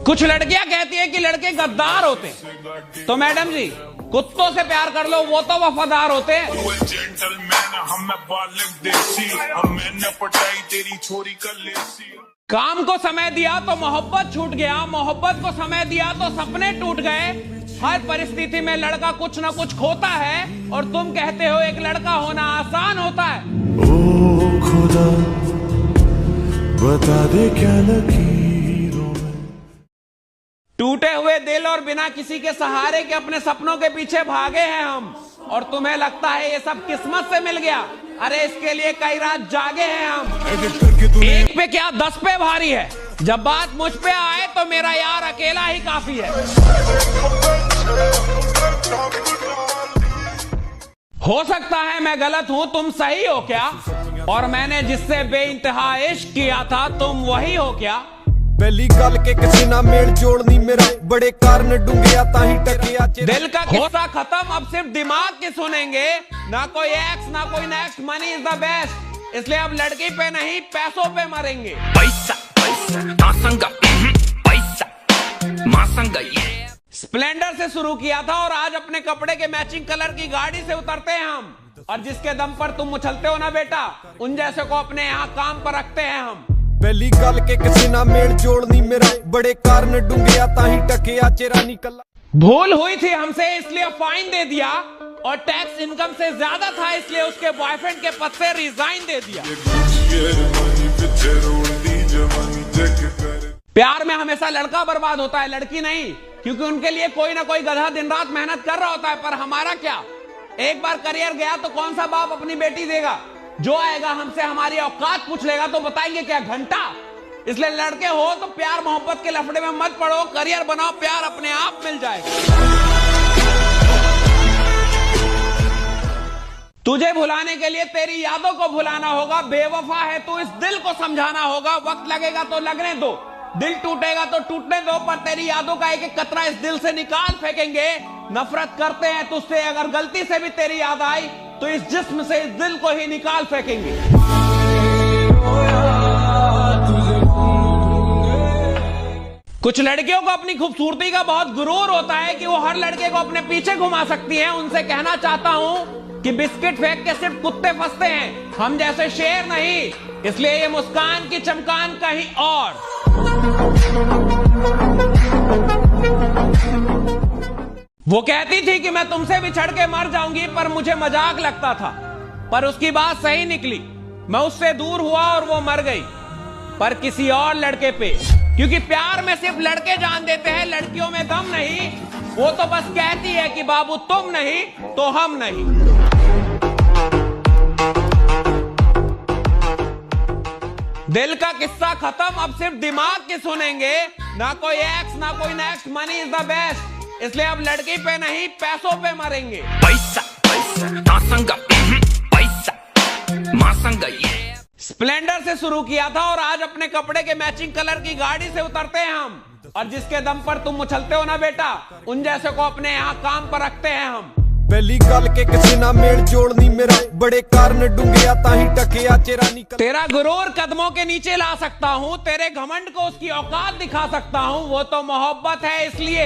कुछ लड़कियां कहती है कि लड़के गद्दार होते हैं, तो मैडम जी कुत्तों से प्यार कर लो, वो तो वफादार होते हैं। काम को समय दिया तो मोहब्बत छूट गया, मोहब्बत को समय दिया तो सपने टूट गए। हर परिस्थिति में लड़का कुछ ना कुछ खोता है और तुम कहते हो एक लड़का होना आसान होता है। ओ खुदा बता दे क्या लकीरों में। टूटे हुए दिल और बिना किसी के सहारे के अपने सपनों के पीछे भागे हैं हम, और तुम्हें लगता है ये सब किस्मत से मिल गया। अरे इसके लिए कई रात जागे हैं हम। एक पे क्या 10 पे भारी है, जब बात मुझ पे आए तो मेरा यार अकेला ही काफी है। हो सकता है मैं गलत हूं, तुम सही हो क्या? और मैंने जिससे बेइंतहा इश्क किया था तुम वही हो क्या? पहली गल के किसी ना मेल जोड़नी मेरा बड़े कारण डूंगिया ताही टकिया। दिल का गुस्सा खत्म, अब सिर्फ दिमाग की सुनेंगे। ना कोई एक्स ना कोई next, money is the best. इसलिए अब लड़की पे नहीं पैसों पे मरेंगे। पैसा पैसा मासंगा, पैसा मासंगा ये। स्प्लेंडर से शुरू किया था और आज अपने कपड़े के मैचिंग कलर की गाड़ी से उतरते हैं हम। और जिसके दम पर तुम उछलते हो ना बेटा, उन जैसे को अपने यहाँ काम पर रखते हैं हम। पहली गल के किसी ना मेल जोड़नी मेरा बड़े कारण डूंगिया ताही टकिया चेहरा निकला। भूल हुई थी हमसे इसलिए फाइन दे दिया, और टैक्स इनकम से ज्यादा था इसलिए उसके बॉयफ्रेंड के पद से रिजाइन दे दिया। प्यार में हमेशा लड़का बर्बाद होता है, लड़की नहीं, क्योंकि उनके लिए कोई ना कोई गधा दिन रात मेहनत कर रहा होता है। पर हमारा क्या, एक बार करियर गया तो कौन सा बाप अपनी बेटी देगा? जो आएगा हमसे हमारी औकात पूछ लेगा तो बताएंगे क्या घंटा? इसलिए लड़के हो तो प्यार मोहब्बत के लफड़े में मत पड़ो, करियर बनाओ, प्यार अपने आप मिल जाएगा। तुझे भुलाने के लिए तेरी यादों को भुलाना होगा। बेवफा है तू, इस दिल को समझाना होगा। वक्त लगेगा तो लगने दो, दिल टूटेगा तो टूटने दो, पर तेरी यादों का एक एक कतरा इस दिल से निकाल फेंकेंगे। नफरत करते हैं तुझसे, अगर गलती से भी तेरी याद आई तो इस जिस्म से इस दिल को ही निकाल फेंकेंगे। कुछ लड़कियों को अपनी खूबसूरती का बहुत गुरूर होता है कि वो हर लड़के को अपने पीछे घुमा सकती हैं। उनसे कहना चाहता हूं कि बिस्किट फेंक के सिर्फ कुत्ते फंसते हैं, हम जैसे शेर नहीं। इसलिए ये मुस्कान की चमकान कहीं और। वो कहती थी कि मैं तुमसे बिछड़ के मर जाऊंगी, पर मुझे मजाक लगता था। पर उसकी बात सही निकली, मैं उससे दूर हुआ और वो मर गई, पर किसी और लड़के पे। क्योंकि प्यार में सिर्फ लड़के जान देते हैं, लड़कियों में दम नहीं। वो तो बस कहती है कि बाबू तुम नहीं तो हम नहीं। दिल का किस्सा खत्म, अब सिर्फ दिमाग की सुनेंगे। ना कोई एक्स ना कोई next, money is the best. इसलिए अब लड़की पे नहीं पैसों पे मरेंगे। पैसा पैसा मासंगा, पैसा मासंगा ये। स्प्लेंडर से शुरू किया था और आज अपने कपड़े के मैचिंग कलर की गाड़ी से उतरते हैं हम। और जिसके दम पर तुम उछलते हो ना बेटा, उन जैसे को अपने यहाँ काम पर रखते हैं हम। पहली गल के किसी ना मेल जोड़नी मेरा बड़े कारण डूंगिया ताही टकिया चेहरा निकला। तेरा गुरूर कदमों के नीचे ला सकता हूँ, तेरे घमंड को उसकी औकात दिखा सकता हूँ। वो तो मोहब्बत है इसलिए,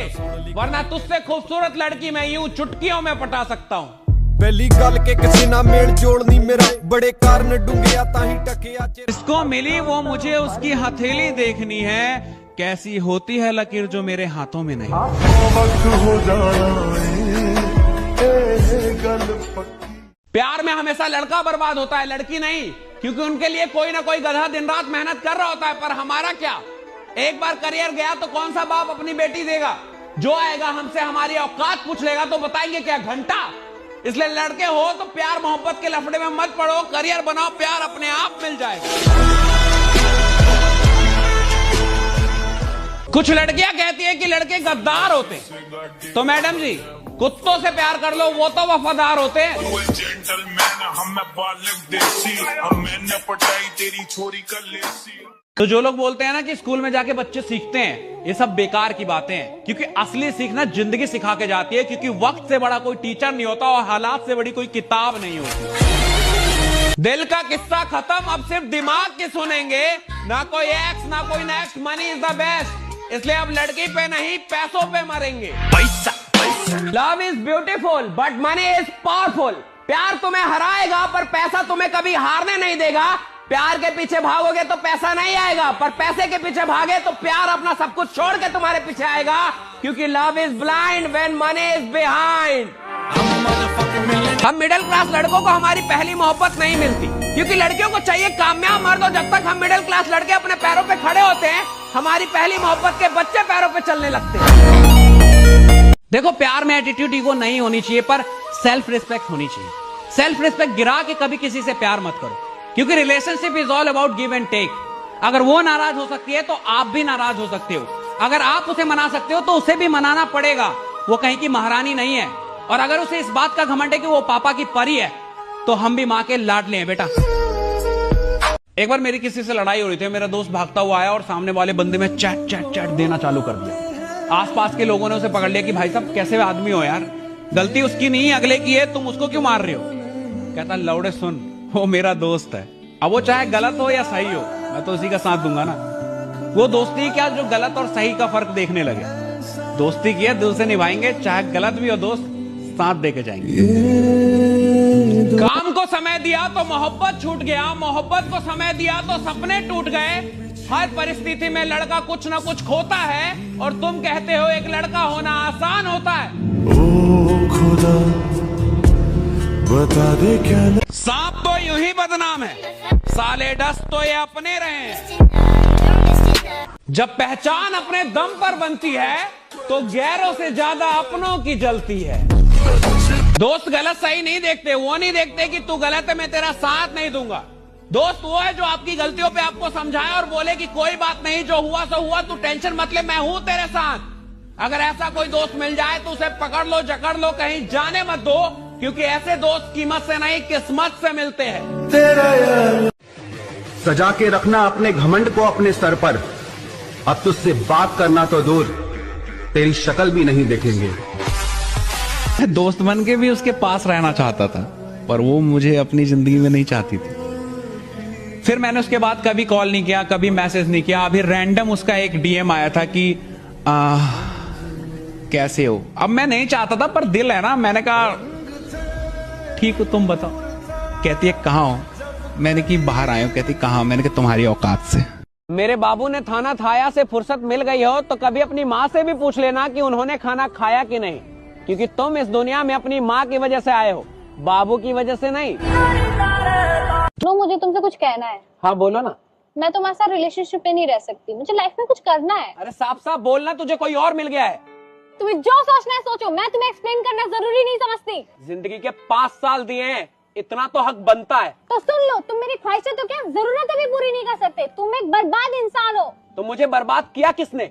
वरना तुझसे खूबसूरत लड़की मैं यूं चुटकियों में पटा सकता हूँ। पहली गल के किसी ना मेल जोड़नी मेरा बड़े कारण डूंगिया ताही टकिया। इसको मिली वो मुझे उसकी हथेली देखनी है, कैसी होती है लकीर जो मेरे हाथों में नहीं। प्यार में हमेशा लड़का बर्बाद होता है, लड़की नहीं, क्योंकि उनके लिए कोई ना कोई गधा दिन रात मेहनत कर रहा होता है। पर हमारा क्या, एक बार करियर गया तो कौन सा बाप अपनी बेटी देगा? जो आएगा हमसे हमारी औकात पूछ लेगा तो बताएंगे क्या घंटा? इसलिए लड़के हो तो प्यार मोहब्बत के लफड़े में मत पड़ो, करियर बनाओ, प्यार अपने आप मिल जाएगा। कुछ लड़कियां कहती है कि लड़के गद्दार होते हैं, तो मैडम जी कुत्तों से प्यार कर लो, वो तो वफादार होते हैं। तो जो लोग बोलते हैं ना कि स्कूल में जाके बच्चे सीखते हैं, ये सब बेकार की बातें हैं। क्योंकि असली सीखना जिंदगी सिखा के जाती है। क्योंकि वक्त से बड़ा कोई टीचर नहीं होता और हालात से बड़ी कोई किताब नहीं होती। दिल का किस्सा खत्म, अब सिर्फ दिमाग की सुनेंगे। ना कोई एक्स ना कोई next, money is the best. इसलिए अब लड़की पे नहीं पैसों पे मरेंगे। पैसा पैसा love is beautiful but money is powerful. प्यार तुम्हें हराएगा पर पैसा तुम्हें कभी हारने नहीं देगा। प्यार के पीछे भागोगे तो पैसा नहीं आएगा, पर पैसे के पीछे भागे तो प्यार अपना सब कुछ छोड़ के तुम्हारे पीछे आएगा, क्योंकि love is blind when money is behind. हम मिडिल क्लास लड़कों को हमारी पहली मोहब्बत नहीं मिलती, क्योंकि लड़कियों को चाहिए कामयाब मर्द। और जब तक हम मिडिल क्लास लड़के अपने पैरों पे खड़े होते हैं, हमारी पहली मोहब्बत के बच्चे पैरों पे चलने लगते हैं। देखो, प्यार में एटीट्यूड ईगो नहीं होनी चाहिए, पर सेल्फ रिस्पेक्ट होनी चाहिए। सेल्फ रिस्पेक्ट गिरा के कभी किसी से प्यार मत करो, क्योंकि relationship is all about give and take. अगर वो नाराज हो सकती है तो आप भी नाराज हो सकते हो। अगर आप उसे मना सकते हो तो उसे भी मनाना पड़ेगा। वो कहीं की महारानी नहीं है। और अगर उसे इस बात का घमंड है कि वो पापा की परी है, तो हम भी मां के लाडले हैं बेटा। एक बार मेरी किसी से लड़ाई हो रही थी, मेरा दोस्त भागता हुआ आया और सामने वाले बंदे में चैट चैट चैट देना चालू कर दिया। आसपास के लोगों ने उसे पकड़ लिया कि भाई साहब कैसे आदमी हो यार, गलती उसकी नहीं अगले की है, तुम उसको क्यों मार रहे हो। कहता लौड़े सुन, वो मेरा दोस्त है, अब वो चाहे गलत हो या सही हो, मैं तो उसी का साथ दूंगा ना। वो दोस्ती क्या जो गलत और सही का फर्क देखने लगे। दोस्ती की है, दिल से निभाएंगे, चाहे गलत भी हो दोस्त, साथ देके जाएंगे। काम को समय दिया तो मोहब्बत छूट गया, मोहब्बत को समय दिया तो सपने टूट गए। हर परिस्थिति में लड़का कुछ ना कुछ खोता है, और तुम कहते हो एक लड़का होना आसान होता है। ओ खुदा बता दे क्या सांप तो यूं ही बदनाम है, साले डस तो ये अपने रहे हैं। जब पहचान अपने दम पर बनती है तो गैरों से ज्यादा अपनों की जलती है। दोस्त गलत सही नहीं देखते, वो नहीं देखते कि तू गलत है मैं तेरा साथ नहीं दूंगा। दोस्त वो है जो आपकी गलतियों पे आपको समझाए और बोले कि कोई बात नहीं, जो हुआ सो हुआ, तू टेंशन मत ले, मैं हूं तेरे साथ। अगर ऐसा कोई दोस्त मिल जाए तो उसे पकड़ लो, जकड़ लो, कहीं जाने मत दो, क्योंकि ऐसे दोस्त कीमत से नहीं किस्मत से मिलते हैं। सजा के रखना अपने घमंड को अपने सर पर। अब तुझसे बात करना तो दूर, तेरी शक्ल भी नहीं देखेंगे। दोस्त बन के भी उसके पास रहना चाहता था, पर वो मुझे अपनी जिंदगी में नहीं चाहती थी। फिर मैंने उसके बाद कभी कॉल नहीं किया, कभी मैसेज नहीं किया। अभी रैंडम उसका एक डीएम आया था कि कैसे हो। अब मैं नहीं चाहता था, पर दिल है ना। मैंने कहा ठीक हो, तुम बताओ। कहती है कहाँ हो। मैंने की बाहर आए हो। कहती कहाँ। मैंने कहा तुम्हारी औकात से। मेरे बाबू ने थाना थाया से फुर्सत मिल गई हो तो कभी अपनी माँ से भी पूछ लेना कि उन्होंने खाना खाया कि नहीं, क्योंकि तुम इस दुनिया में अपनी माँ की वजह से आए हो, बाबू की वजह से नहीं। तो मुझे तुमसे कुछ कहना है। हाँ बोलो ना। मैं तुम्हारे साथ रिलेशनशिप में नहीं रह सकती, मुझे लाइफ में कुछ करना है। अरे साफ साफ बोलना, तुझे कोई और मिल गया है। तुम्हें जो सोचना है सोचो, मैं तुम्हें एक्सप्लेन करना जरूरी नहीं समझती। जिंदगी के 5 साल दिए हैं, इतना तो हक बनता है। तो सुन लो, तुम मेरी ख्वाहिशें तो क्या जरूरतें भी पूरी नहीं कर सकते। तुम एक बर्बाद इंसान हो। तो मुझे बर्बाद किया किसने?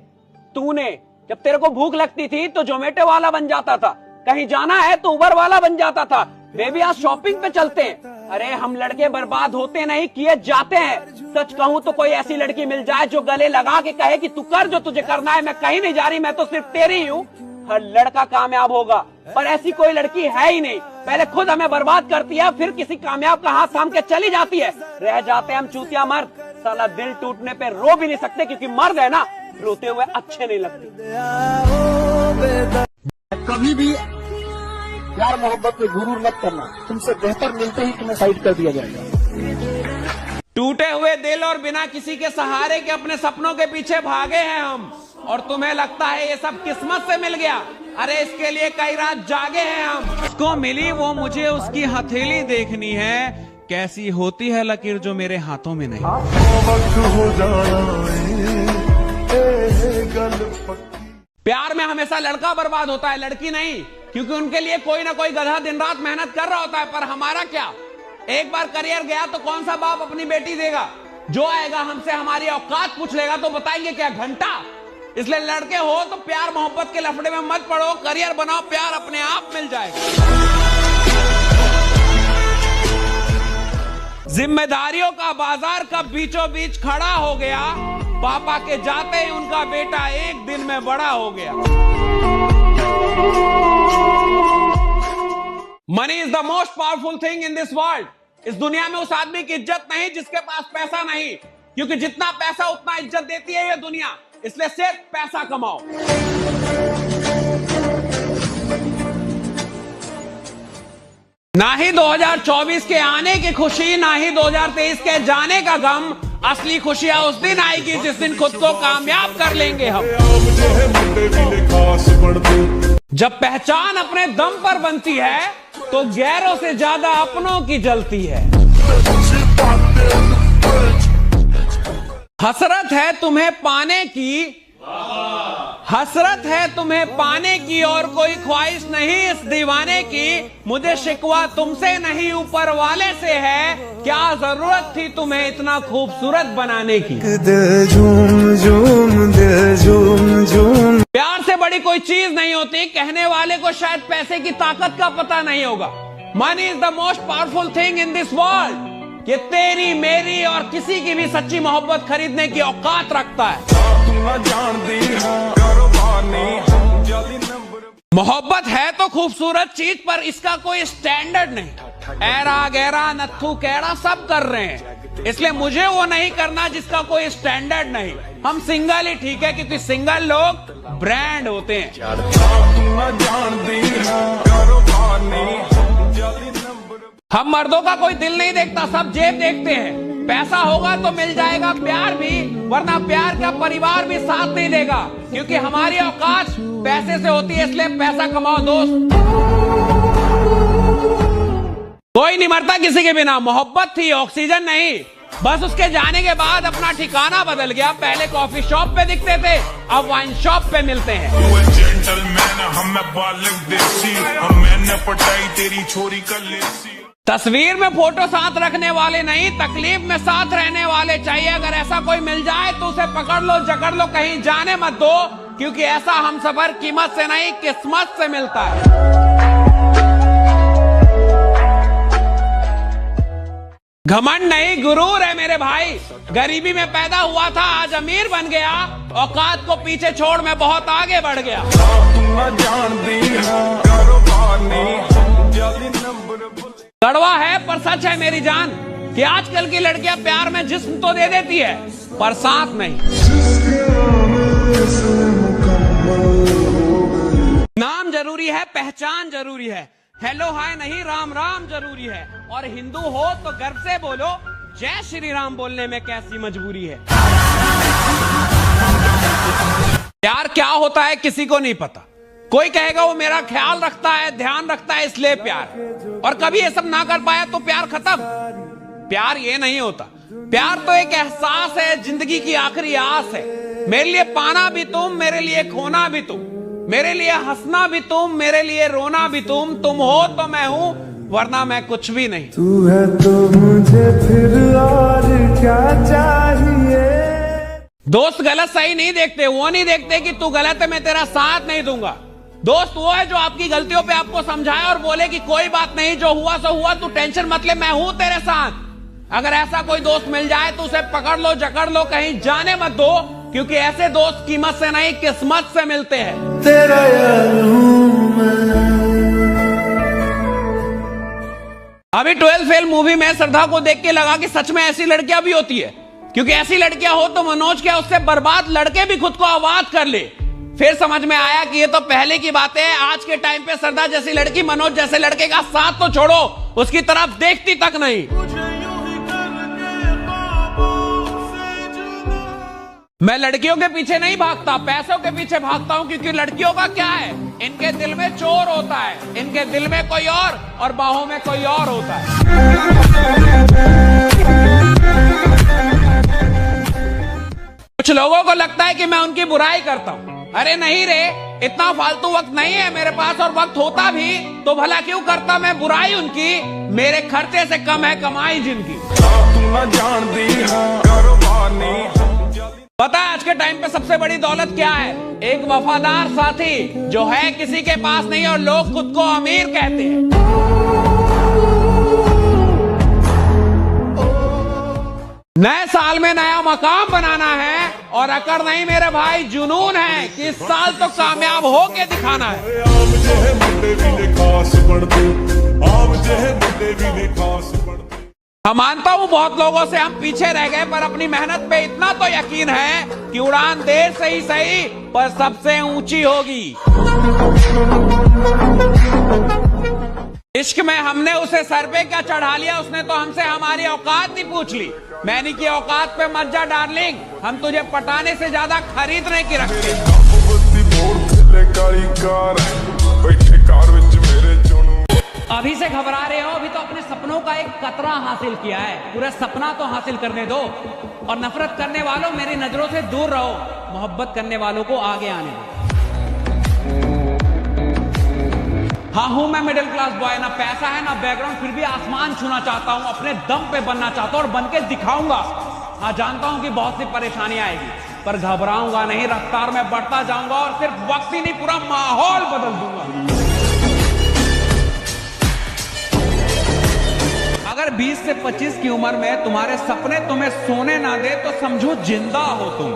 तूने। जब तेरे को भूख लगती थी तो जोमेटो वाला बन जाता था, कहीं जाना है तो उबर वाला बन जाता था। बेबी आज शॉपिंग पे चलते हैं। अरे हम लड़के बर्बाद होते नहीं, किए जाते हैं। सच कहूँ तो कोई ऐसी लड़की मिल जाए जो गले लगा के कहे कि तू कर जो तुझे करना है, मैं कहीं नहीं जा रही, मैं तो सिर्फ तेरी ही हूँ, हर लड़का कामयाब होगा। पर ऐसी कोई लड़की है ही नहीं। पहले खुद हमें बर्बाद करती है, फिर किसी कामयाब का हाथ थाम के चली जाती है। रह जाते हैं हम चूतिया मर्द। साला दिल टूटने पे रो भी नहीं सकते, क्योंकि मर्द है ना, रोते हुए अच्छे नहीं लगते। कभी भी प्यार मोहब्बत में गुरूर मत करना, तुमसे बेहतर मिलते ही तुम्हें साइड कर दिया जाएगा। टूटे हुए दिल और बिना किसी के सहारे के अपने सपनों के पीछे भागे हैं हम, और तुम्हें लगता है ये सब किस्मत से मिल गया। अरे इसके लिए कई रात जागे हैं हम। उसको मिली वो मुझे उसकी हथेली देखनी है, कैसी होती है लकीर जो मेरे हाथों में नहीं। वक्त हो जाना गल पक्की। प्यार में हमेशा लड़का बर्बाद होता है, लड़की नहीं, क्योंकि उनके लिए कोई ना कोई गधा दिन रात मेहनत कर रहा होता है। पर हमारा क्या? एक बार करियर गया तो कौन सा बाप अपनी बेटी देगा? जो आएगा हमसे हमारी औकात पूछ लेगा तो बताएंगे क्या घंटा? इसलिए लड़के हो तो प्यार मोहब्बत के लफड़े में मत पड़ो, करियर बनाओ, प्यार अपने आप मिल जाएगा। जिम्मेदारियों का बाजार कब बीचों बीच खड़ा हो गया, पापा के जाते ही उनका बेटा एक दिन में बड़ा हो गया। Money is the most powerful thing in this world. इस दुनिया में उस आदमी की इज्जत नहीं जिसके पास पैसा नहीं, क्योंकि जितना पैसा उतना इज्जत देती है ये दुनिया। इसलिए सिर्फ पैसा कमाओ। ना ही 2024 के आने की खुशी, ना ही 2023 के जाने का गम। असली खुशियां उस दिन आएगी जिस दिन खुद को कामयाब कर लेंगे हम। जब पहचान अपने दम पर बनती है तो गैरों से ज्यादा अपनों की जलती है। हसरत है तुम्हें पाने की, हसरत है तुम्हें पाने की, और कोई ख्वाहिश नहीं इस दीवाने की। मुझे शिकवा तुमसे नहीं ऊपर वाले से है, क्या जरूरत थी तुम्हें इतना खूबसूरत बनाने की। प्यार से बड़ी कोई चीज नहीं होती, कहने वाले को शायद पैसे की ताकत का पता नहीं होगा। Money is the most powerful thing in this world. ये तेरी मेरी और किसी की भी सच्ची मोहब्बत खरीदने की औकात रखता है। मोहब्बत है तो खूबसूरत चीज, पर इसका कोई स्टैंडर्ड नहीं। ऐरा गहरा नत्थू कैड़ा सब कर रहे हैं, इसलिए मुझे वो नहीं करना जिसका कोई स्टैंडर्ड नहीं। हम सिंगल ही ठीक है, क्योंकि सिंगल लोग ब्रांड होते हैं। हम मर्दों का कोई दिल नहीं देखता, सब जेब देखते हैं। पैसा होगा तो मिल जाएगा प्यार भी, वरना प्यार का परिवार भी साथ नहीं देगा। क्योंकि हमारी औकात पैसे से होती है, इसलिए पैसा कमाओ दोस्त। कोई नहीं मरता किसी के बिना। मोहब्बत थी, ऑक्सीजन नहीं। बस उसके जाने के बाद अपना ठिकाना बदल गया। पहले कॉफी शॉप पे दिखते थे, अब वाइन शॉप पे मिलते हैं। तस्वीर में फोटो साथ रखने वाले नहीं, तकलीफ में साथ रहने वाले चाहिए। अगर ऐसा कोई मिल जाए तो उसे पकड़ लो, जकड़ लो, कहीं जाने मत दो। क्योंकि ऐसा हमसफर कीमत से नहीं, किस्मत से मिलता है। घमंड नहीं, गुरूर है मेरे भाई। गरीबी में पैदा हुआ था, आज अमीर बन गया। औकात को पीछे छोड़ मैं बहुत आगे बढ़ गया। कड़वा है पर सच है मेरी जान, कि आजकल की लड़कियां प्यार में जिस्म तो दे देती है, पर साथ नहीं। नाम जरूरी है, पहचान जरूरी है। हेलो हाय नहीं, राम राम जरूरी है। और हिंदू हो तो गर्व से बोलो, जय श्री राम बोलने में कैसी मजबूरी है। प्यार क्या होता है किसी को नहीं पता। कोई कहेगा वो मेरा ख्याल रखता है, ध्यान रखता है, इसलिए प्यार। और कभी ये सब ना कर पाया तो प्यार खत्म। प्यार ये नहीं होता। प्यार तो एक एहसास है, जिंदगी की आखिरी आस है। मेरे लिए पाना भी तुम, मेरे लिए खोना भी तुम, मेरे लिए हंसना भी तुम, मेरे लिए रोना भी तुम। तुम हो तो मैं हूं, वरना मैं कुछ भी नहीं। तू है तो मुझे फिर और क्या चाहिए। दोस्त गलत सही नहीं देखते, वो नहीं देखते कि तू गलत है, मैं तेरा साथ नहीं दूंगा। दोस्त वो है जो आपकी गलतियों पे आपको समझाए और बोले कि कोई बात नहीं, जो हुआ सो हुआ, तू टेंशन मत ले, मैं हूं तेरे साथ। अगर ऐसा कोई दोस्त मिल जाए तो उसे पकड़ लो, जकड़ लो, कहीं जाने मत दो। क्योंकि ऐसे दोस्त कीमत से नहीं, किस्मत से मिलते हैं। तेरा यार हूं मैं। अभी 12 फेल मूवी में श्रद्धा को देख के लगा कि सच में ऐसी लड़कियां भी होती है। क्योंकि ऐसी लड़कियां हो तो मनोज क्या उससे बर्बाद लड़के भी खुद को आबाद कर ले। फिर समझ में आया कि ये तो पहले की बात है। आज के टाइम पे श्रद्धा जैसी लड़की मनोज जैसे लड़के का साथ तो छोड़ो, उसकी तरफ देखती तक नहीं। मैं लड़कियों के पीछे नहीं भागता, पैसों के पीछे भागता हूं। क्योंकि लड़कियों का क्या है, इनके दिल में चोर होता है, इनके दिल में कोई और बाहों में कोई और होता है। कुछ लोगों को लगता है कि मैं उनकी बुराई करता हूं। अरे नहीं रे, इतना फालतू वक्त नहीं है मेरे पास, और वक्त होता भी तो भला क्यों करता मैं बुराई उनकी। मेरे खर्चे से कम है कमाई जिनकी। पता है आज के टाइम पे सबसे बड़ी दौलत क्या है? एक वफादार साथी जो है किसी के पास नहीं, और लोग खुद को अमीर कहते हैं। नए साल में नया मकाम बनाना है, और अकड़ नहीं मेरे भाई, जुनून है कि इस साल तो कामयाब होके दिखाना है। हम मानता हूं बहुत लोगों से हम पीछे रह गए, पर अपनी मेहनत पे इतना तो यकीन है कि उड़ान देर से ही सही पर सबसे ऊंची होगी। इश्क में हमने उसे सर पे क्या चढ़ा लिया, उसने तो हमसे हमारी औकात नहीं पूछ ली। मैंने की औकात पे मत जा डार्लिंग, हम तुझे पटाने से ज्यादा खरीदने की रखते। अभी से घबरा रहे हो, अभी तो अपने सपनों का एक कतरा हासिल किया है, पूरा सपना तो हासिल करने दो। और नफरत करने वालों मेरी नजरों से दूर रहो, मोहब्बत करने वालों को आगे आने दो। हाँ हूं मैं मिडिल क्लास बॉय, ना पैसा है ना बैकग्राउंड, फिर भी आसमान छूना चाहता हूं, अपने दम पे बनना चाहता हूं और बन के दिखाऊंगा। हाँ जानता हूं कि बहुत सी परेशानी आएगी, पर घबराऊंगा नहीं, रफ्तार में बढ़ता जाऊंगा और सिर्फ वक्त ही नहीं पूरा माहौल बदल दूंगा। अगर 20 से 25 की उम्र में तुम्हारे सपने तुम्हें सोने ना दे तो समझो जिंदा हो तुम।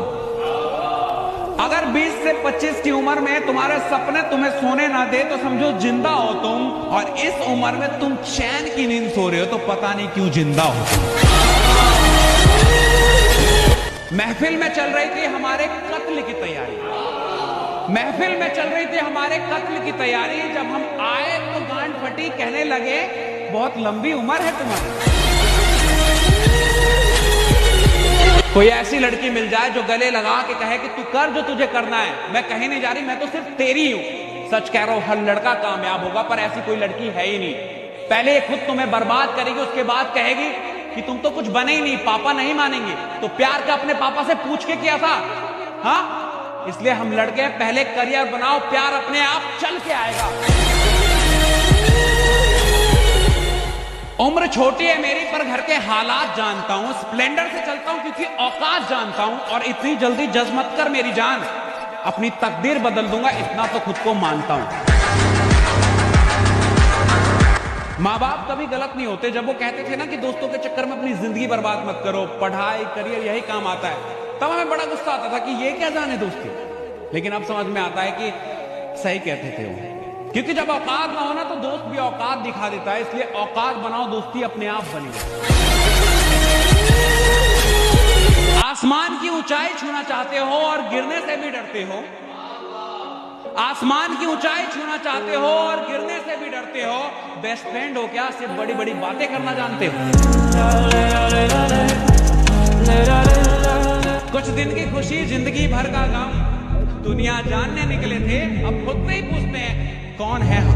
अगर 20 से 25 की उम्र में तुम्हारे सपने तुम्हें सोने ना दे तो समझो जिंदा हो तुम। और इस उम्र में तुम चैन की नींद सो रहे हो तो पता नहीं क्यों जिंदा हो तुम। महफिल में चल रही थी हमारे कत्ल की तैयारी, महफिल में चल रही थी हमारे कत्ल की तैयारी, जब हम आए तो गांड फटी, कहने लगे बहुत लंबी उम्र है तुम्हारी। कोई ऐसी लड़की मिल जाए जो गले लगा के कहे कि तू कर जो तुझे करना है, मैं कहीं नहीं जा रही, मैं तो सिर्फ तेरी हूं। सच कह रहा हूं, हर लड़का कामयाब होगा, पर ऐसी कोई लड़की है ही नहीं। पहले ये खुद तुम्हें बर्बाद करेगी, उसके बाद कहेगी कि तुम तो कुछ बने ही नहीं, पापा नहीं मानेंगे। तो प्यार का अपने पापा से पूछ के किया था। हाँ इसलिए हम लड़के पहले करियर बनाओ, प्यार अपने आप चल के आएगा। उम्र छोटी है मेरी, पर घर के हालात जानता हूं, स्प्लेंडर से चलता हूं क्योंकि औकात जानता हूं। और इतनी जल्दी जज मत कर मेरी जान, अपनी तकदीर बदल दूंगा, इतना तो खुद को मानता हूं। माँ बाप कभी गलत नहीं होते, जब वो कहते थे ना कि दोस्तों के चक्कर में अपनी जिंदगी बर्बाद मत करो, पढ़ाई करियर यही काम आता है, तब हमें बड़ा गुस्सा आता था कि ये क्या जाने दोस्ती। लेकिन अब समझ में आता है कि सही कहते थे वो, क्योंकि जब औकात ना हो ना तो दोस्त भी औकात दिखा देता है। इसलिए औकात बनाओ, दोस्ती अपने आप बनी। आसमान की ऊंचाई छूना चाहते हो और गिरने से भी डरते हो, आसमान की ऊंचाई छूना चाहते हो और गिरने से भी डरते हो। बेस्ट फ्रेंड हो क्या, सिर्फ बड़ी बड़ी बातें करना जानते हो। कुछ दिन की खुशी जिंदगी भर का गम, दुनिया जानने निकले थे अब खुद से ही पूछते हैं कौन है हम।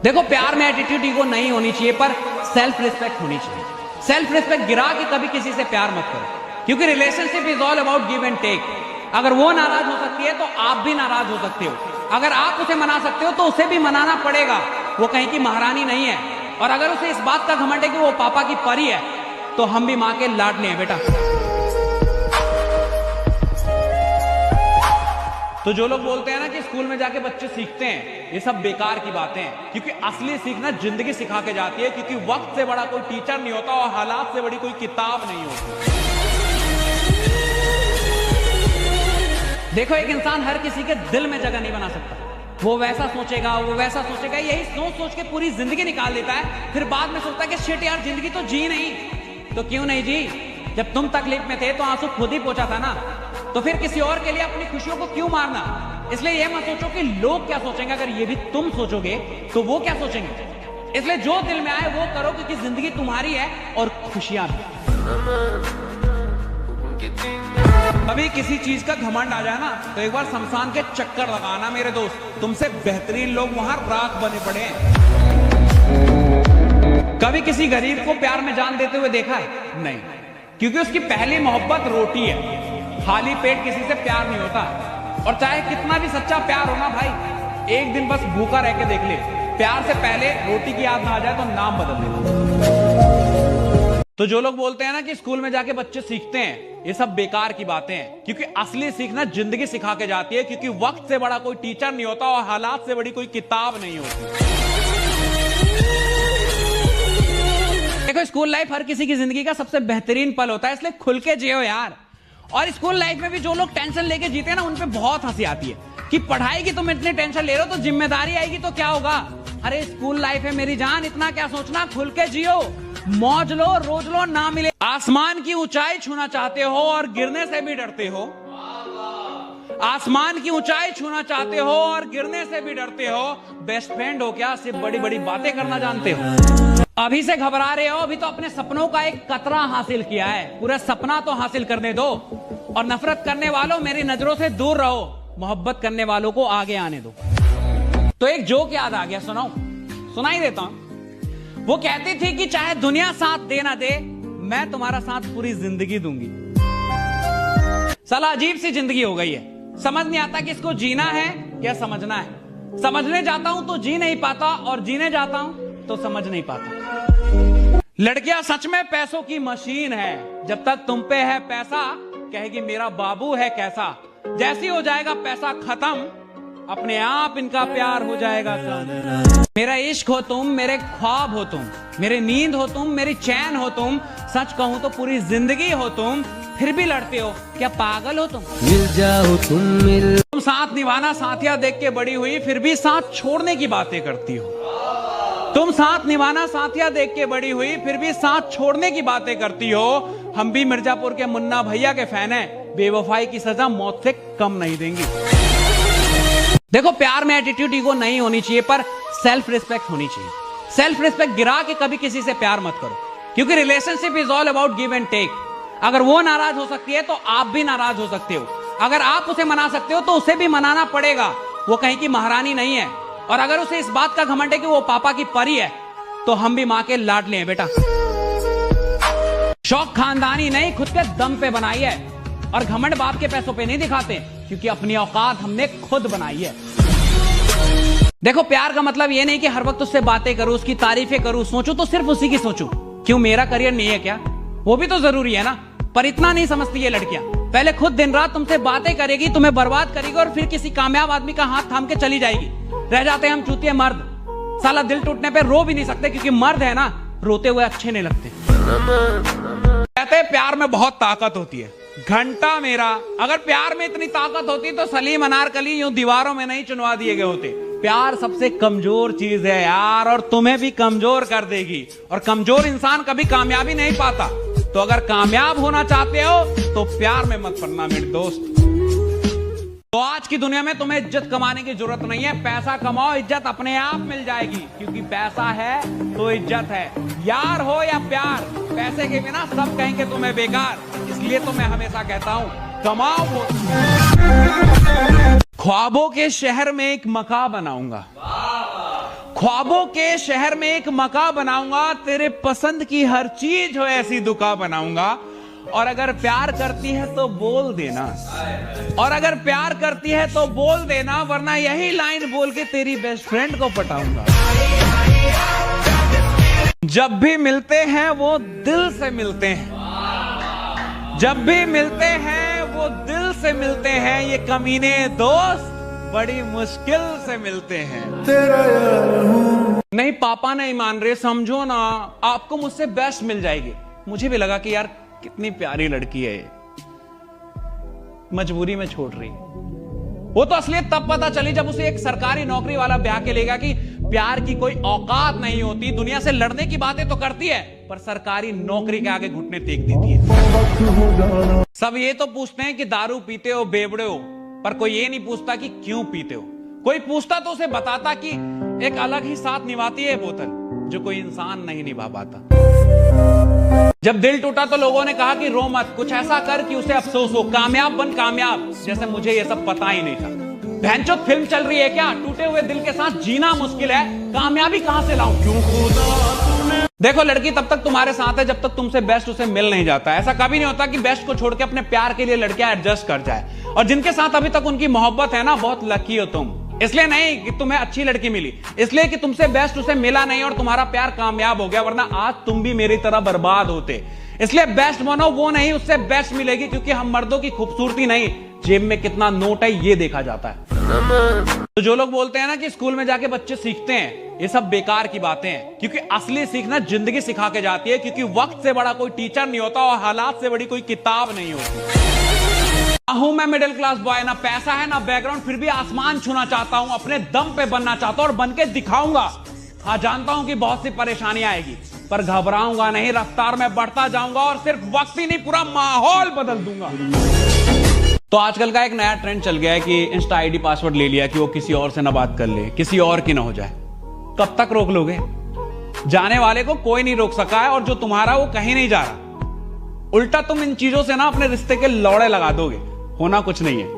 देखो प्यार में एटीट्यूड ईगो नहीं होनी चाहिए, पर सेल्फ रिस्पेक्ट होनी चाहिए। सेल्फ रिस्पेक्ट गिरा के कभी किसी से प्यार मत करो, क्योंकि relationship is all about give and take. अगर वो नाराज हो सकती है तो आप भी नाराज हो सकते हो। अगर आप उसे मना सकते हो तो उसे भी मनाना पड़ेगा, वो कहीं की महारानी नहीं है। और अगर उसे इस बात का घमंड है कि वो पापा की परी है, तो हम भी मां के लाडले हैं बेटा। तो जो लोग बोलते हैं ना कि स्कूल में जाके बच्चे सीखते हैं, ये सब बेकार की बातें हैं, क्योंकि असली सीखना जिंदगी सिखा के जाती है। क्योंकि वक्त से बड़ा कोई टीचर नहीं होता और हालात से बड़ी कोई किताब नहीं होती। देखो एक इंसान हर किसी के दिल में जगह नहीं बना सकता, वो वैसा सोचेगा, वो वैसा सोचेगा, यही सोच सोच के पूरी जिंदगी निकाल देता है। फिर बाद में सोचता है कि शिट यार जिंदगी तो जी नहीं। तो क्यों नहीं जी? जब तुम तकलीफ में थे तो आंसू खुद ही पोंछा था ना, तो फिर किसी और के लिए अपनी खुशियों को क्यों मारना। इसलिए यह मत सोचो कि लोग क्या सोचेंगे, अगर ये भी तुम सोचोगे तो वो क्या सोचेंगे। इसलिए जो दिल में आए वो करो, क्योंकि जिंदगी तुम्हारी है और खुशियां भी। कभी किसी चीज का घमंड आ जाए ना तो एक बार शमशान के चक्कर लगाना मेरे दोस्त, तुमसे बेहतरीन लोग वहां राख बने पड़े हैं। कभी किसी गरीब को प्यार में जान देते हुए देखा है? नहीं, क्योंकि उसकी पहली मोहब्बत रोटी है। खाली पेट किसी से प्यार नहीं होता, और चाहे कितना भी सच्चा प्यार हो ना भाई, एक दिन बस भूखा रह के देख ले, प्यार से पहले रोटी की याद ना आ जाए तो नाम बदल देना। तो जो लोग बोलते हैं ना कि स्कूल में जाके बच्चे सीखते हैं, ये सब बेकार की बातें हैं, क्योंकि असली सीखना जिंदगी सिखा के जाती है। क्योंकि वक्त से बड़ा कोई टीचर नहीं होता और हालात से बड़ी कोई किताब नहीं होती। देखो स्कूल लाइफ हर किसी की जिंदगी का सबसे बेहतरीन पल होता है, इसलिए खुल के जियो यार। और स्कूल लाइफ में भी जो लोग टेंशन लेके जीते हैं ना, उन पे बहुत हंसी आती है कि पढ़ाई की तुम इतनी टेंशन ले रहे हो तो जिम्मेदारी आएगी तो क्या होगा। अरे स्कूल लाइफ है मेरी जान, इतना क्या सोचना, खुल के जियो, मौज लो, रोज लो, ना मिले। आसमान की ऊंचाई छूना चाहते हो और गिरने से भी डरते हो। आसमान की ऊंचाई छूना चाहते हो और गिरने से भी डरते हो। बेस्ट फ्रेंड हो क्या, सिर्फ बड़ी बड़ी बातें करना जानते हो। अभी से घबरा रहे हो, अभी तो अपने सपनों का एक कतरा हासिल किया है, पूरा सपना तो हासिल करने दो। और नफरत करने वालों, मेरी नजरों से दूर रहो, मोहब्बत करने वालों को आगे आने दो। तो एक जोक याद आ गया, सुनाओ, सुनाई देता हूं। वो कहती थी कि चाहे दुनिया साथ दे ना दे, मैं तुम्हारा साथ पूरी जिंदगी दूंगी। साला अजीब सी जिंदगी हो गई है, समझ नहीं आता कि इसको जीना है या समझना है। समझने जाता हूं तो जी नहीं पाता, और जीने जाता हूं तो समझ नहीं पाता। लड़कियां सच में पैसों की मशीन है, जब तक तुम पे है पैसा कहेगी मेरा बाबू है कैसा। जैसे हो जाएगा पैसा खत्म, अपने आप इनका प्यार हो जाएगा कम। मेरा इश्क हो तुम, मेरे ख्वाब हो तुम, मेरे नींद हो तुम, मेरी चैन हो तुम, सच कहूं तो पूरी जिंदगी हो तुम, फिर भी लड़ते हो, क्या पागल हो तुम? मिल जाओ तुम साथ निभाना साथिया देख के बड़ी हुई, फिर भी साथ छोड़ने की बातें करती हो। तुम साथ निभाना साथिया देख के बड़ी हुई, फिर भी साथ छोड़ने की बातें करती हो। हम भी मिर्जापुर के मुन्ना भैया के फैन हैं, बेवफाई की सजा मौत से कम नहीं देंगी। देखो, प्यार में एटीट्यूड, ईगो नहीं होनी चाहिए, पर सेल्फ रिस्पेक्ट होनी चाहिए। सेल्फ रिस्पेक्ट गिरा के कभी किसी से प्यार मत करो, क्योंकि relationship is all about give and take. अगर वो नाराज हो सकती है तो आप भी नाराज हो सकते हो। अगर आप उसे मना सकते हो तो उसे भी मनाना पड़ेगा। वो कहीं की महारानी नहीं है, और अगर उसे इस बात का घमंड है कि वो पापा की परी है, तो हम भी मां के लाडले हैं बेटा। शौक खानदानी नहीं, खुद के दम पे बनाई है, और घमंड बाप के पैसों पे नहीं दिखाते, क्योंकि अपनी औकात हमने खुद बनाई है। देखो, प्यार का मतलब ये नहीं कि हर वक्त उससे बातें करूं, उसकी तारीफें करूं, सोचूं तो सिर्फ उसी की सोचूं। क्यों, मेरा करियर नहीं है क्या? वो भी तो जरूरी है ना। पर इतना नहीं समझती ये लड़कियां, पहले खुद दिन रात तुमसे बातें करेगी, तुम्हें बर्बाद करेगी, और फिर किसी कामयाब आदमी का हाथ थाम के चली जाएगी। रह जाते हैं हम चूतिए मर्द। साला दिल टूटने पे रो भी नहीं सकते, क्योंकि मर्द है ना, रोते हुए अच्छे नहीं लगते। कहते हैं प्यार में बहुत ताकत होती है। घंटा मेरा, अगर प्यार में इतनी ताकत होती तो सलीम अनारकली यूं दीवारों में नहीं चुनवा दिए गए होते। प्यार सबसे कमजोर चीज है यार, और तुम्हें भी कमजोर कर देगी। और कमजोर इंसान कभी कामयाबी नहीं पाता। तो अगर कामयाब होना चाहते हो तो प्यार में मत पड़ना मेरे दोस्त। तो आज की दुनिया में तुम्हें इज्जत कमाने की जरूरत नहीं है, पैसा कमाओ, इज्जत अपने आप मिल जाएगी, क्योंकि पैसा है तो इज्जत है। यार हो या प्यार, पैसे के बिना सब कहेंगे तुम्हें बेकार। इसलिए तो मैं हमेशा कहता हूं, कमाओ वो। ख्वाबों के शहर में एक मकान बनाऊंगा, ख्वाबों के शहर में एक मकान बनाऊंगा, तेरे पसंद की हर चीज हो ऐसी दुकान बनाऊंगा। और अगर प्यार करती है तो बोल देना, और अगर प्यार करती है तो बोल देना, वरना यही लाइन बोल के तेरी बेस्ट फ्रेंड को पटाऊंगा। जब भी मिलते हैं वो दिल से मिलते हैं, जब भी मिलते हैं वो दिल से मिलते हैं, ये कमीने दोस्त बड़ी मुश्किल से मिलते हैं। नहीं, पापा नहीं मान रहे, समझो ना, आपको मुझसे बेस्ट मिल जाएगी। मुझे भी लगा कि यार कितनी प्यारी लड़की है ये, मजबूरी में छोड़ रही है। वो तो असलियत तब पता चली जब उसे एक सरकारी नौकरी वाला ब्याह के लेगा कि प्यार की कोई औकात नहीं होती। दुनिया से लड़ने की बातें तो करती है, पर सरकारी नौकरी के आगे घुटने टेक देती है। सब ये तो पूछते हैं कि दारू पीते हो, बेवड़े हो, पर कोई ये नहीं पूछता कि क्यों पीते हो। कोई पूछता तो उसे बताता कि एक अलग ही साथ निभाती है बोतल, जो कोई इंसान नहीं निभा पाता। जब दिल टूटा तो लोगों ने कहा कि रो मत, कुछ ऐसा कर कि उसे अफसोस हो, कामयाब बन कामयाब। जैसे मुझे ये सब पता ही नहीं था। भैंचोद फिल्म चल रही है क्या? टूटे हुए दिल के साथ जीना मुश्किल है, कामयाबी कहां से लाऊं? क्यों खुदा? देखो, लड़की तब तक तुम्हारे साथ है जब तक तुमसे बेस्ट उसे मिल नहीं जाता। ऐसा कभी नहीं होता कि बेस्ट को छोड़ के अपने प्यार के लिए लड़कियां एडजस्ट कर जाए। और जिनके साथ अभी तक उनकी मोहब्बत है ना, बहुत लकी हो तुम। इसलिए नहीं कि तुम्हें अच्छी लड़की मिली, इसलिए कि तुमसे बेस्ट उसे मिला नहीं और तुम्हारा प्यार कामयाब हो गया, वरना आज तुम भी मेरी तरह बर्बाद होते। इसलिए बेस्ट बनो, वो नहीं उससे बेस्ट मिलेगी, क्योंकि हम मर्दों की खूबसूरती नहीं, जेब में कितना नोट है ये देखा जाता है। तो जो लोग बोलते हैं ना कि स्कूल में जाके बच्चे सीखते हैं, ये सब बेकार की बातें हैं, क्योंकि असली सीखना जिंदगी सिखा के जाती है। क्योंकि वक्त से बड़ा कोई टीचर नहीं होता और हालात से बड़ी कोई किताब नहीं होती। हूं मैं मिडिल क्लास बॉय, ना पैसा है ना बैकग्राउंड, फिर भी आसमान छूना चाहता हूं, अपने दम पे बनना चाहता हूं और बन के दिखाऊंगा। हाँ, जानता हूं कि बहुत सी परेशानी आएगी, पर घबराऊंगा नहीं, रफ्तार में बढ़ता जाऊंगा और सिर्फ वक्त ही नहीं, पूरा माहौल बदल दूंगा। तो आजकल का एक नया ट्रेंड चल गया है कि इंस्टा आईडी पासवर्ड ले लिया कि वो किसी और से ना बात कर ले, किसी और की ना हो जाए। कब तक रोक लोगे? जाने वाले को कोई नहीं रोक सका है, और जो तुम्हारा वो कहीं नहीं जा रहा। उल्टा तुम इन चीजों से ना अपने रिश्ते के लौड़े लगा दोगे। होना कुछ नहीं है,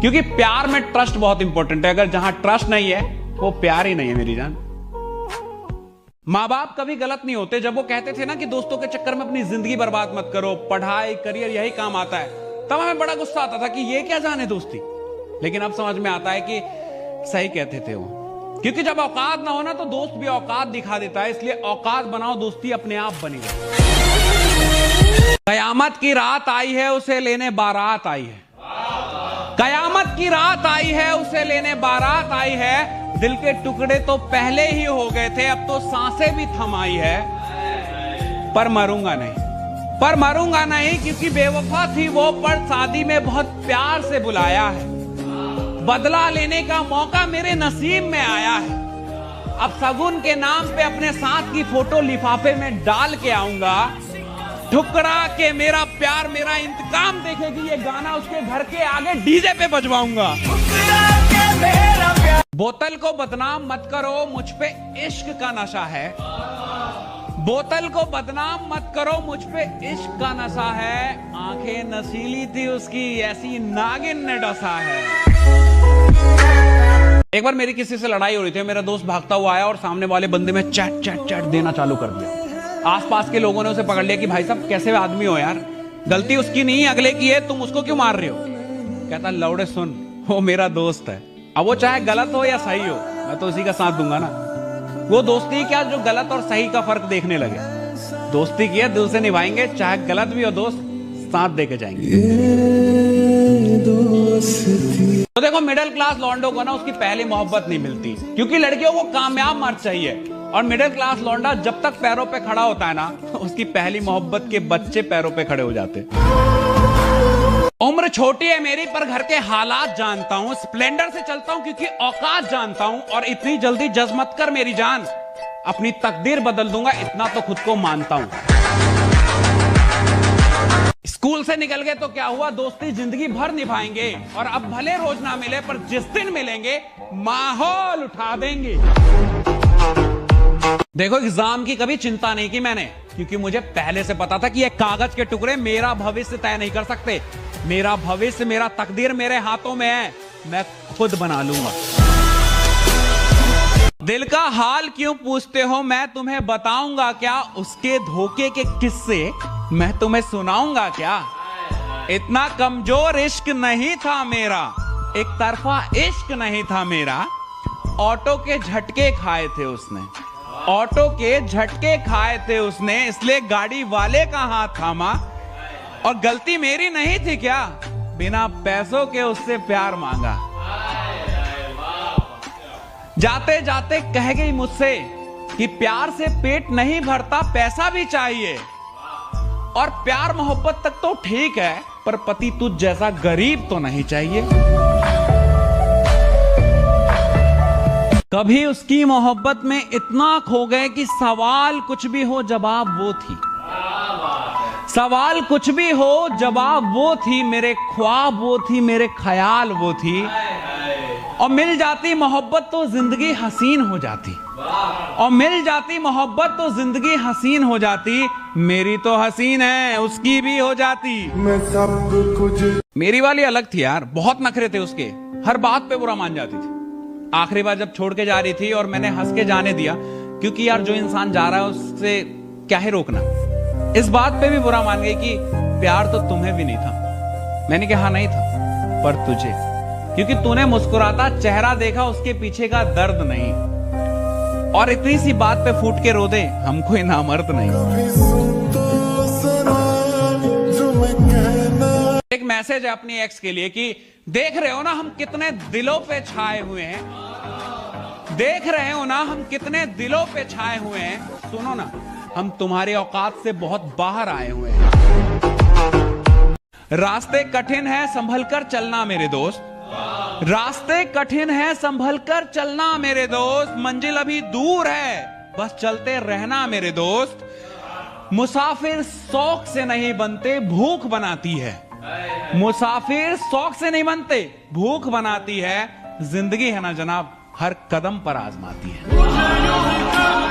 क्योंकि प्यार में ट्रस्ट बहुत इंपॉर्टेंट है। अगर जहां ट्रस्ट नहीं है वो प्यार ही नहीं है मेरी जान। माँ बाप कभी गलत नहीं होते। जब वो कहते थे ना कि दोस्तों के चक्कर में अपनी जिंदगी बर्बाद मत करो, पढ़ाई करियर यही काम आता है, तब हमें बड़ा गुस्सा आता था कि ये क्या जाने दोस्ती। लेकिन अब समझ में आता है कि सही कहते थे वो, क्योंकि जब औकात ना हो ना तो दोस्त भी औकात दिखा देता है। इसलिए औकात बनाओ, दोस्ती अपने आप बनेगी। कयामत की रात आई है, उसे लेने बारात आई है। कयामत की रात आई है, उसे लेने बारात आई है। दिल के टुकड़े तो पहले ही हो गए थे, अब तो सांसें भी थमाई है। पर मरूंगा नहीं, पर मरूंगा नहीं, क्योंकि बेवफा थी वो, पर शादी में बहुत प्यार से बुलाया है। बदला लेने का मौका मेरे नसीब में आया है। अब सगुन के नाम पे अपने साथ की फोटो लिफाफे में डाल के आऊंगा। ठुकरा के मेरा प्यार मेरा इंतकाम देखेगी, ये गाना उसके घर के आगे डीजे पे बजवाऊंगा। बोतल को बदनाम मत करो, मुझ पे इश्क का नशा है। बोतल को बदनाम मत करो, मुझ पे इश्क का नशा है। आंखें नशीली थी उसकी, ऐसी नागिन ने डसा है। एक बार मेरी किसी से लड़ाई हो रही थी, मेरा दोस्त भागता हुआ आया और सामने वाले बंदे में चैट चैट चैट देना चालू कर दिया। आसपास के लोगों ने उसे पकड़ लिया कि भाई साहब कैसे आदमी हो यार, गलती उसकी नहीं अगले की है, तुम उसको क्यों मार रहे हो? कहता लौड़े सुन, वो मेरा दोस्त है, अब वो चाहे गलत हो या सही हो, मैं तो उसी का साथ दूंगा ना। वो दोस्ती क्या जो गलत और सही का फर्क देखने लगे। दोस्ती की है, दिल से निभाएंगे, चाहे गलत भी हो दोस्त, साथ देके जाएंगे। तो देखो, मिडिल क्लास लौंडो को ना उसकी पहली मोहब्बत नहीं मिलती, क्योंकि लड़कियों को कामयाब मर्द चाहिए। और मिडिल क्लास लौंडा जब तक पैरों पे खड़ा होता है ना, उसकी पहली मोहब्बत के बच्चे पैरों पे खड़े हो जाते। उम्र छोटी है मेरी, पर घर के हालात जानता हूं। स्प्लेंडर से चलता हूं क्योंकि औकात जानता हूं। और इतनी जल्दी जज मत कर मेरी जान, अपनी तकदीर बदल दूंगा, इतना तो खुद को मानता हूं। स्कूल से निकल गए तो क्या हुआ, दोस्ती जिंदगी भर निभाएंगे। और अब भले रोज ना मिले, पर जिस दिन मिलेंगे माहौल उठा देंगे। देखो, एग्जाम की कभी चिंता नहीं की मैंने, क्योंकि मुझे पहले से पता था कि ये कागज के टुकड़े मेरा भविष्य तय नहीं कर सकते। मेरा भविष्य, मेरा तकदीर मेरे हाथों में है, मैं खुद बना लूंगा। दिल का हाल क्यों पूछते हो, मैं तुम्हें बताऊंगा क्या। उसके धोखे के किस्से मैं तुम्हें सुनाऊंगा क्या। इतना कमजोर इश्क नहीं था मेरा, एक तरफा इश्क नहीं था मेरा। ऑटो के झटके खाए थे उसने, ऑटो के झटके खाए थे उसने, इसलिए गाड़ी वाले का हाथ थामा। और गलती मेरी नहीं थी क्या, बिना पैसों के उससे प्यार मांगा। जाते जाते कह गई मुझसे कि प्यार से पेट नहीं भरता, पैसा भी चाहिए। और प्यार मोहब्बत तक तो ठीक है, पर पति तुझ जैसा गरीब तो नहीं चाहिए। कभी उसकी मोहब्बत में इतना खो गए कि सवाल कुछ भी हो जवाब वो थी। सवाल कुछ भी हो जवाब वो थी, मेरे ख्वाब वो थी, मेरे ख्याल वो थी। और मिल जाती मोहब्बत तो जिंदगी हसीन हो जाती। और मिल जाती मोहब्बत तो जिंदगी हसीन हो जाती। मेरी तो हसीन है, उसकी भी हो जाती। मैं सब कुछ मेरी वाली अलग थी यार, बहुत नखरे थे उसके, हर बात पे बुरा मान जाती थी। आखिरी बार जब छोड़ के जा रही थी और मैंने हंस के जाने दिया, क्योंकि यार जो इंसान जा रहा है उससे क्या है रोकना। इस बात पे भी बुरा मान गई कि प्यार तो तुम्हें भी नहीं था। मैंने कहा नहीं था, पर तुझे, क्योंकि तूने मुस्कुराता चेहरा देखा, उसके पीछे का दर्द नहीं। और इतनी सी बात पे फूट के रो दे, हम कोई नामर्द नहीं। एक मैसेज है अपनी एक्स के लिए कि देख रहे हो ना हम कितने दिलों पे छाए हुए हैं, देख रहे हो ना हम कितने दिलों पे छाए हुए हैं। सुनो ना, हम तुम्हारी औकात से बहुत बाहर आए हुए हैं। रास्ते कठिन है, संभल कर चलना मेरे दोस्त। रास्ते कठिन है, संभल कर चलना मेरे दोस्त, मंजिल अभी दूर है, बस चलते रहना मेरे दोस्त। मुसाफिर शौक से नहीं बनते, भूख बनाती है। मुसाफिर शौक से नहीं बनते, भूख बनाती है। जिंदगी है ना जनाब, हर कदम पर आजमाती है।